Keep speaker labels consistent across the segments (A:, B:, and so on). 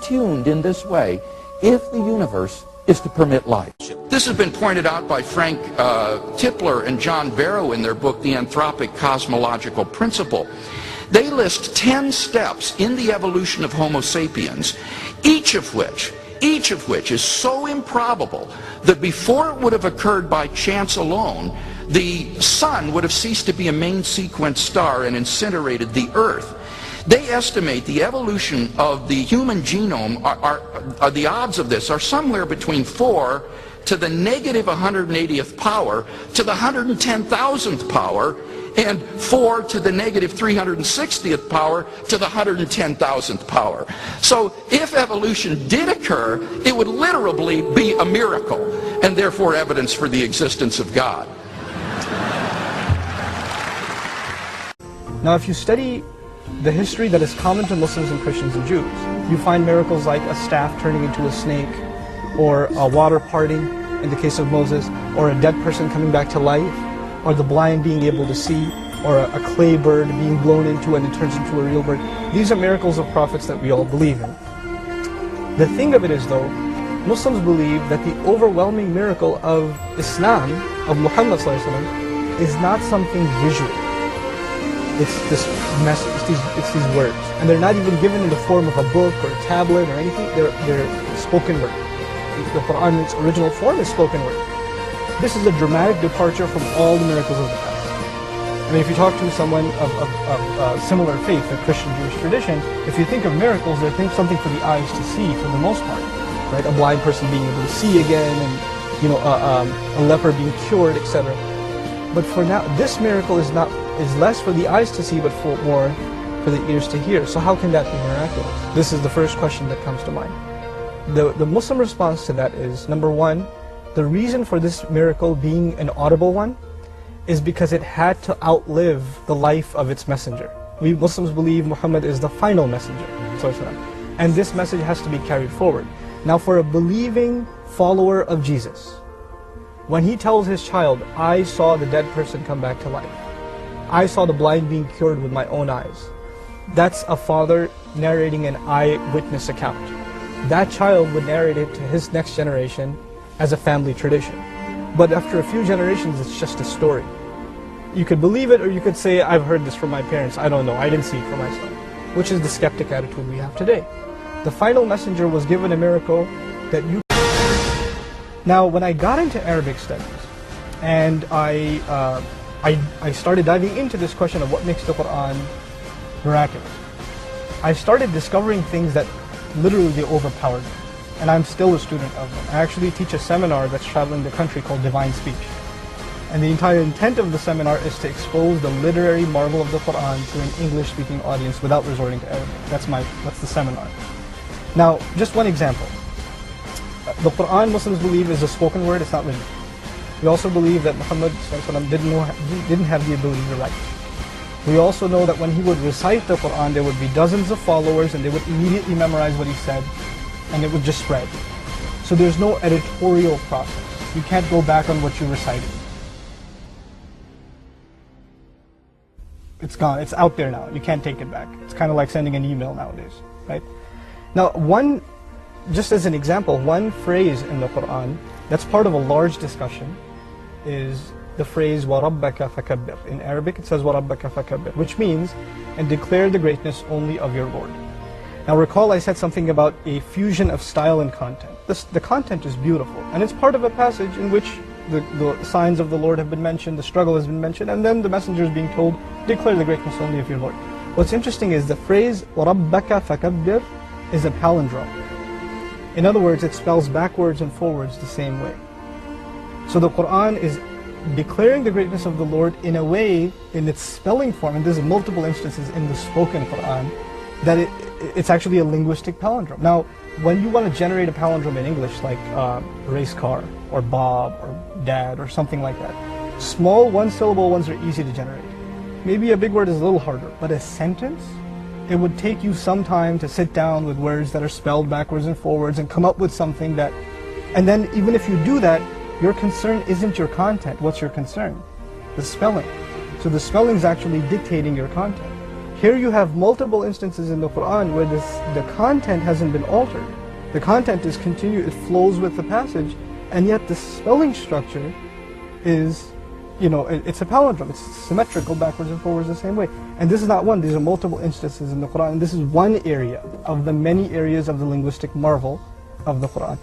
A: tuned in this way if the universe is to permit life. This has been pointed out by Frank Tipler and John Barrow in their book, The Anthropic Cosmological Principle. They list 10 steps in the evolution of Homo sapiens, each of which is so improbable that before it would have occurred by chance alone, the sun would have ceased to be a main sequence star and incinerated the Earth. They estimate the evolution of the human genome, the odds of this are somewhere between 4 to the negative 180th power to the 110,000th power, and 4 to the negative 360th power to the 110,000th power. So if evolution did occur, it would literally be a miracle, and therefore evidence for the existence of God.
B: Now, if you study the history that is common to Muslims and Christians and Jews, you find miracles like a staff turning into a snake, or a water parting in the case of Moses, or a dead person coming back to life, or the blind being able to see, or a clay bird being blown into and it turns into a real bird. These are miracles of prophets that we all believe in. The thing of it is, though, Muslims believe that the overwhelming miracle of Islam, of Muhammad ﷺ, is not something visual. It's this message, it's these words. And they're not even given in the form of a book or a tablet or anything, they're spoken word. The Quran in its original form is spoken word. This is a dramatic departure from all the miracles of the past. I mean, if you talk to someone of similar faith, a Christian Jewish tradition, if you think of miracles, they think something for the eyes to see for the most part, right? A blind person being able to see again, and a leper being cured, etc. But for now, this miracle is less for the eyes to see, but more for the ears to hear. So how can that be miraculous? This is the first question that comes to mind. The Muslim response to that is, number one, the reason for this miracle being an audible one is because it had to outlive the life of its messenger. We Muslims believe Muhammad is the final messenger, and this message has to be carried forward. Now, for a believing follower of Jesus, when he tells his child, I saw the dead person come back to life, I saw the blind being cured with my own eyes, that's a father narrating an eyewitness account. That child would narrate it to his next generation as a family tradition. But after a few generations, it's just a story. You could believe it, or you could say, I've heard this from my parents, I don't know, I didn't see it for myself. Which is the skeptic attitude we have today. The final messenger was given a miracle that you... Now, when I got into Arabic studies, and I started diving into this question of what makes the Quran miraculous, I started discovering things that literally overpowered me. And I'm still a student of them. I actually teach a seminar that's traveling the country called Divine Speech. And the entire intent of the seminar is to expose the literary marvel of the Quran to an English-speaking audience without resorting to Arabic. That's the seminar. Now, just one example. The Quran, Muslims believe, is a spoken word, it's not written. We also believe that Muhammad didn't have the ability to write. We also know that when he would recite the Quran, there would be dozens of followers and they would immediately memorize what he said, and it would just spread. So there's no editorial process. You can't go back on what you recited. It's gone, it's out there now, you can't take it back. It's kind of like sending an email nowadays, right? Now, just as an example, one phrase in the Quran that's part of a large discussion is the phrase وَرَبَّكَ فَكَبِّرْ. In Arabic it says وَرَبَّكَ فَكَبِّرْ, which means, and declare the greatness only of your Lord. Now recall I said something about a fusion of style and content. The content is beautiful, and it's part of a passage in which the signs of the Lord have been mentioned, the struggle has been mentioned, and then the messenger is being told, declare the greatness only of your Lord. What's interesting is the phrase وَرَبَّكَ فَكَبِّرْ is a palindrome. In other words, it spells backwards and forwards the same way. So the Quran is declaring the greatness of the Lord in a way, in its spelling form, and there's multiple instances in the spoken Quran, that it's actually a linguistic palindrome. Now, when you want to generate a palindrome in English, like race car, or Bob, or dad, or something like that, small one-syllable ones are easy to generate. Maybe a big word is a little harder, but a sentence, it would take you some time to sit down with words that are spelled backwards and forwards and come up with something that, and then even if you do that, your concern isn't your content. What's your concern? The spelling. So the spelling is actually dictating your content. Here you have multiple instances in the Quran where the content hasn't been altered. The content is continued, it flows with the passage, and yet the spelling structure is, it's a palindrome, it's symmetrical backwards and forwards the same way. And this is not one, these are multiple instances in the Quran, and this is one area of the many areas of the linguistic marvel of the Quran.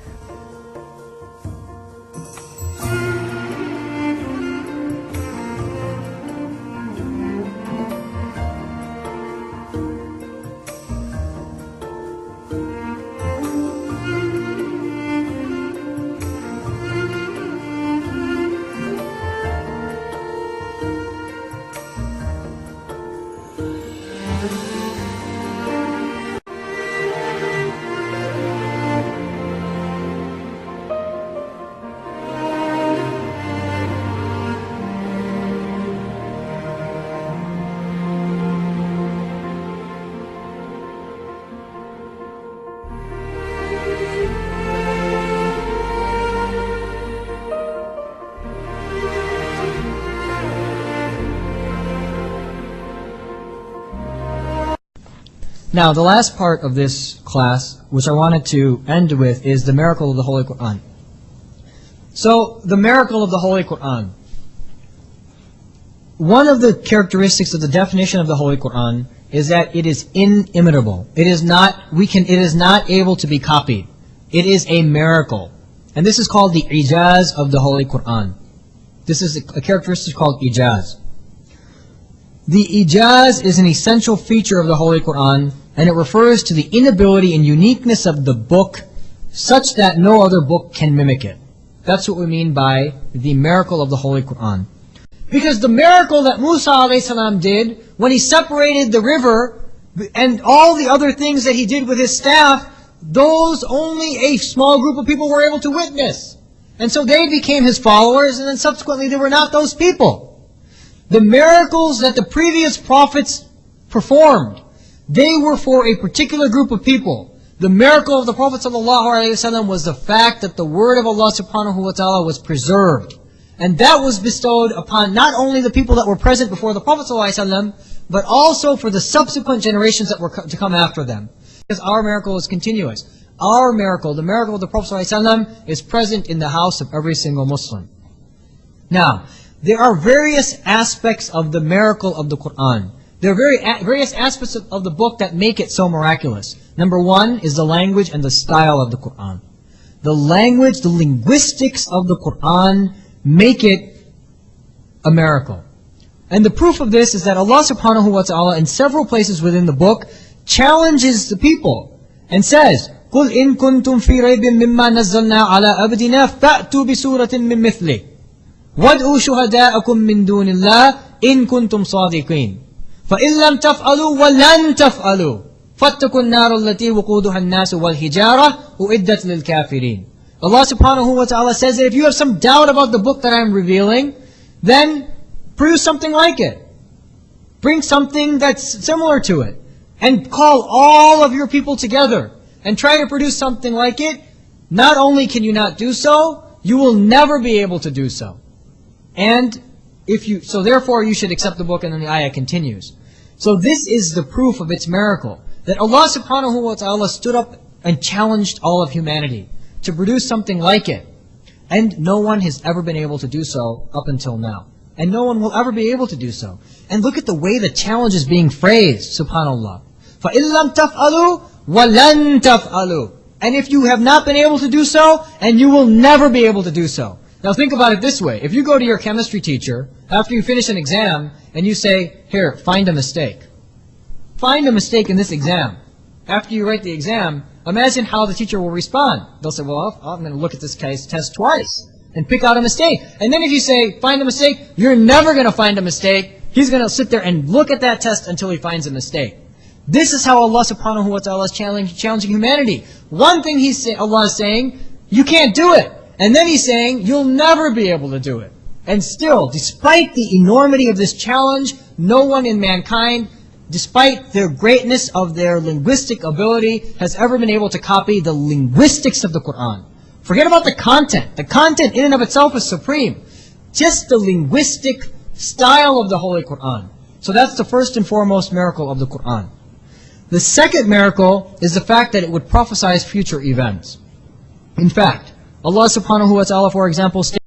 C: Now, the last part of this class, which I wanted to end with, is the miracle of the Holy Quran. So, the miracle of the Holy Quran. One of the characteristics of the definition of the Holy Quran is that it is inimitable. It is not able to be copied. It is a miracle. And this is called the ijaz of the Holy Quran. This is a characteristic called ijaz. The ijaz is an essential feature of the Holy Quran, and it refers to the inability and uniqueness of the book such that no other book can mimic it. That's what we mean by the miracle of the Holy Quran. Because the miracle that Musa a.s. did when he separated the river and all the other things that he did with his staff, those only a small group of people were able to witness. And so they became his followers, and then subsequently they were not those people. The miracles that the previous prophets performed, they were for a particular group of people. The miracle of the Prophet ﷺ was the fact that the word of Allah subhanahu wa ta'ala was preserved. And that was bestowed upon not only the people that were present before the Prophet ﷺ, but also for the subsequent generations that were to come after them. Because our miracle is continuous. Our miracle, the miracle of the Prophet ﷺ, is present in the house of every single Muslim. Now, there are various aspects of the miracle of the Quran. There are various aspects of the book that make it so miraculous. Number one is the language and the style of the Quran. The language, the linguistics of the Quran make it a miracle. And the proof of this is that Allah subhanahu wa ta'ala in several places within the book challenges the people and says, قُلْ إِن كُنْتُمْ فِي رَيْبٍ مِّمَّا نَزَّلْنَا عَلَىٰ أَبْدِنَا فَأْتُوا بِسُورَةٍ مِّن مِّثْلِهِ وَادْعُوا شُهَدَاءَكُم مِّن دُونِ اللَّهِ إِن كُنْتُمْ صَادِقِينَ فَإِن لَمْ تَفْعَلُوا وَلَن تَفْعَلُوا فَاتَّقُوا النَّارَ الَّتِي وَقُودُهَا النَّاسُ وَالْحِجَارَةُ أُعِدَّتْ لِلْكَافِرِينَ. Allah subhanahu wa ta'ala says that if you have some doubt about the book that I'm revealing, then produce something like it. Bring something that's similar to it. And call all of your people together and try to produce something like it. Not only can you not do so, you will never be able to do so. And so therefore you should accept the book, and then the ayah continues. So this is the proof of its miracle. That Allah subhanahu wa ta'ala stood up and challenged all of humanity to produce something like it. And no one has ever been able to do so up until now. And no one will ever be able to do so. And look at the way the challenge is being phrased, subhanAllah. فَإِن لَمْ تَفْعَلُوا وَلَن تَفْعَلُوا. And if you have not been able to do so, and you will never be able to do so. Now think about it this way. If you go to your chemistry teacher, after you finish an exam, and you say, here, find a mistake. Find a mistake in this exam. After you write the exam, imagine how the teacher will respond. They'll say, well, I'm going to look at this case test twice and pick out a mistake. And then if you say, find a mistake, you're never going to find a mistake. He's going to sit there and look at that test until he finds a mistake. This is how Allah subhanahu wa ta'ala is challenging humanity. One thing Allah is saying, you can't do it. And then He's saying, you'll never be able to do it. And still, despite the enormity of this challenge, no one in mankind, despite their greatness of their linguistic ability, has ever been able to copy the linguistics of the Quran. Forget about the content. The content in and of itself is supreme. Just the linguistic style of the Holy Quran. So that's the first and foremost miracle of the Qur'an. The second miracle is the fact that it would prophesize future events. In fact, Allah subhanahu wa ta'ala, for example, states